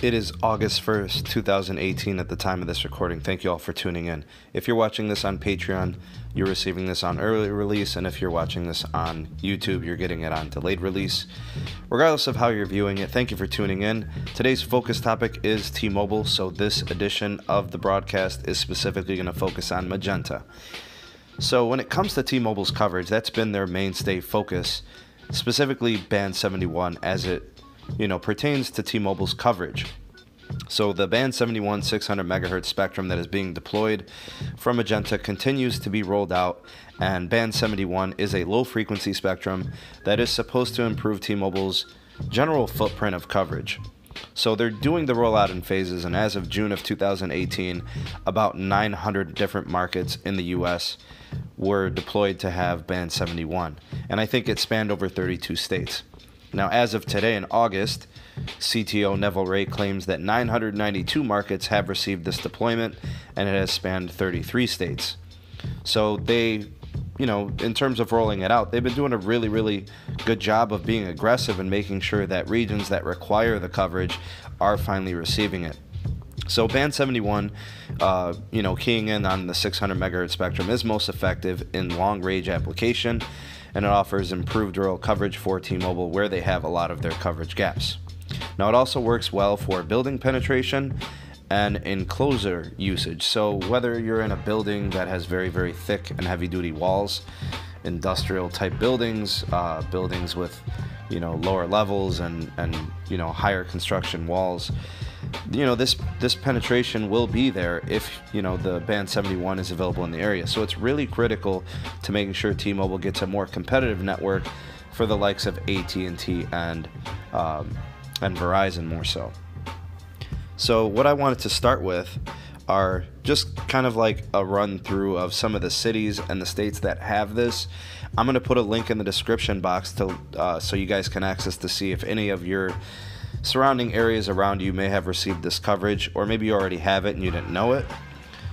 It is August 1st, 2018 at the time of this recording. Thank you all for tuning in. If you're watching this on Patreon, you're receiving this on early release, and if you're watching this on YouTube, you're getting it on delayed release. Regardless of how you're viewing it, thank you for tuning in. Today's focus topic is T-Mobile, so this edition of the broadcast is specifically going to focus on Magenta. So when it comes to T-Mobile's coverage, that's been their mainstay focus, specifically Band 71 as it pertains to T-Mobile's coverage. So the Band 71 600 megahertz spectrum that is being deployed from Magenta continues to be rolled out, and Band 71 is a low-frequency spectrum that is supposed to improve T-Mobile's general footprint of coverage. So they're doing the rollout in phases, and as of June of 2018, about 900 different markets in the U.S. were deployed to have Band 71, and I think it spanned over 32 states. Now, as of today in August, CTO Neville Ray claims that 992 markets have received this deployment, and it has spanned 33 states. So they, in terms of rolling it out, they've been doing a really, really good job of being aggressive and making sure that regions that require the coverage are finally receiving it. So Band 71, keying in on the 600 megahertz spectrum is most effective in long-range application, and it offers improved rural coverage for T-Mobile where they have a lot of their coverage gaps. Now, it also works well for building penetration and enclosure usage. So whether you're in a building that has very, very thick and heavy-duty walls, industrial type buildings, buildings with lower levels and higher construction walls, this penetration will be there if the Band 71 is available in the area. So it's really critical to making sure T-Mobile gets a more competitive network for the likes of AT&T and Verizon more so. So what I wanted to start with are just kind of like a run through of some of the cities and the states that have this. I'm going to put a link in the description box so you guys can access to see if any of your surrounding areas around you may have received this coverage, or maybe you already have it and you didn't know it.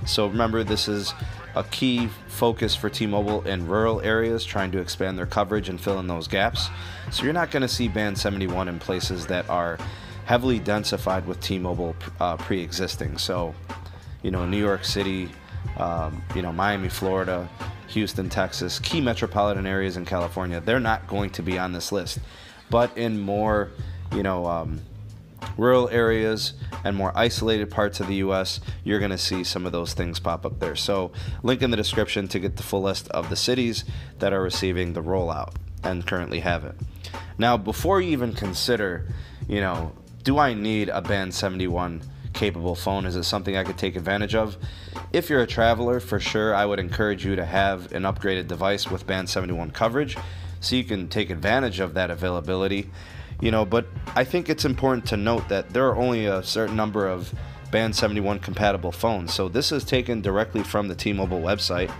So remember, this is a key focus for T-Mobile in rural areas trying to expand their coverage and fill in those gaps. So you're not going to see Band 71 in places that are heavily densified with T-Mobile pre-existing. So, New York City, Miami, Florida, Houston, Texas, key metropolitan areas in California, they're not going to be on this list. But in more, rural areas and more isolated parts of the U.S., you're going to see some of those things pop up there. So link in the description to get the full list of the cities that are receiving the rollout and currently have it. Now, before you even consider, do I need a Band 71 capable phone? Is it something I could take advantage of? If you're a traveler, for sure, I would encourage you to have an upgraded device with Band 71 coverage so you can take advantage of that availability. But I think it's important to note that there are only a certain number of Band 71 compatible phones. So this is taken directly from the T-Mobile website,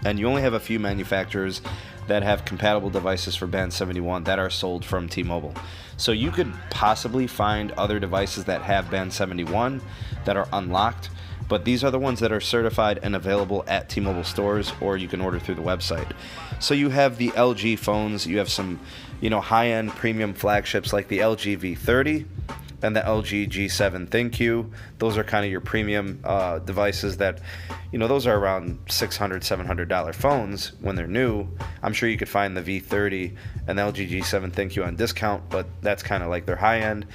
and you only have a few manufacturers that have compatible devices for Band 71 that are sold from T-Mobile. So you could possibly find other devices that have Band 71 that are unlocked, but these are the ones that are certified and available at T-Mobile stores, or you can order through the website. So you have the LG phones, you have some, high-end premium flagships like the LG V30 and the LG G7 ThinQ. Those are kind of your premium devices that, those are around $600, $700 phones when they're new. I'm sure you could find the V30 and the LG G7 ThinQ on discount, but that's kind of like their high-end.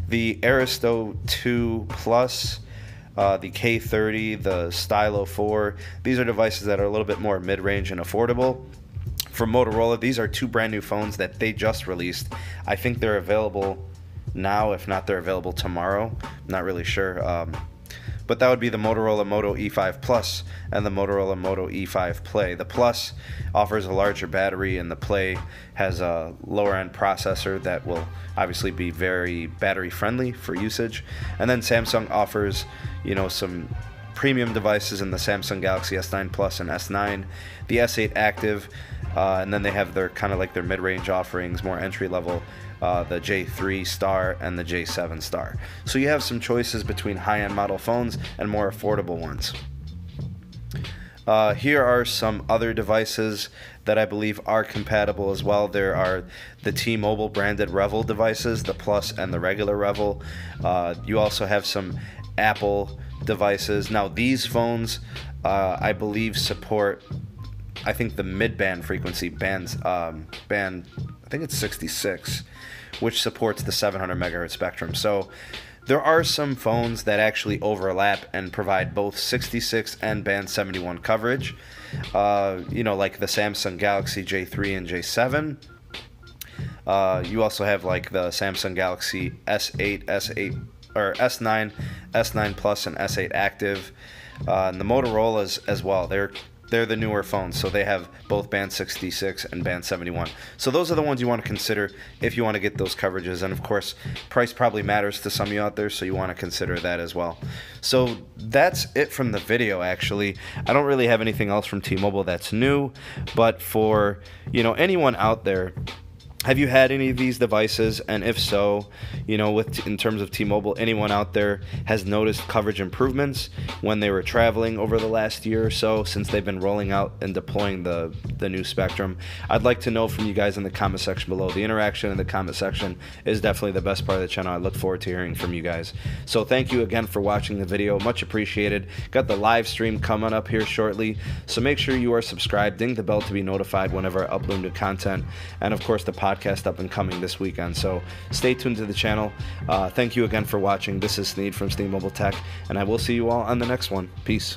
The Aristo 2 Plus, the K30, the Stylo 4, these are devices that are a little bit more mid-range and affordable. From Motorola, these are two brand new phones that they just released. I think they're available now, if not they're available tomorrow. I'm not really sure. But that would be the Motorola Moto E5 Plus and the Motorola Moto E5 Play. The Plus offers a larger battery, and the Play has a lower-end processor that will obviously be very battery-friendly for usage. And then Samsung offers, some premium devices in the Samsung Galaxy S9 Plus and S9, the S8 Active, and then they have their kind of like their mid-range offerings, more entry-level, the J3 Star and the J7 Star. So you have some choices between high-end model phones and more affordable ones. Here are some other devices that I believe are compatible as well. There are the T-Mobile branded Revel devices, the Plus and the regular Revel. You also have some Apple devices. Now these phones, I believe, support, I think, the mid-band frequency band, I think it's 66, which supports the 700 megahertz spectrum. So there are some phones that actually overlap and provide both 66 and band 71 coverage, like the Samsung Galaxy J3 and J7. You also have like the Samsung Galaxy S8, S8, or S9, S9 Plus, and S8 Active, and the Motorola's as well. They're the newer phones, so they have both band 66 and band 71. So those are the ones you want to consider if you want to get those coverages. And of course, price probably matters to some of you out there, so you want to consider that as well. So that's it from the video, actually. I don't really have anything else from T-Mobile that's new, but for anyone out there, have you had any of these devices? And if so, in terms of T-Mobile, anyone out there has noticed coverage improvements when they were traveling over the last year or so since they've been rolling out and deploying the new spectrum? I'd like to know from you guys in the comment section below. The interaction in the comment section is definitely the best part of the channel. I look forward to hearing from you guys. So thank you again for watching the video. Much appreciated. Got the live stream coming up here shortly, so make sure you are subscribed. Ding the bell to be notified whenever I upload new content. And of course, the podcast up and coming this weekend, so stay tuned to the channel. Thank you again for watching. This is Sneed from Sneed Mobile Tech, and I will see you all on the next one. Peace.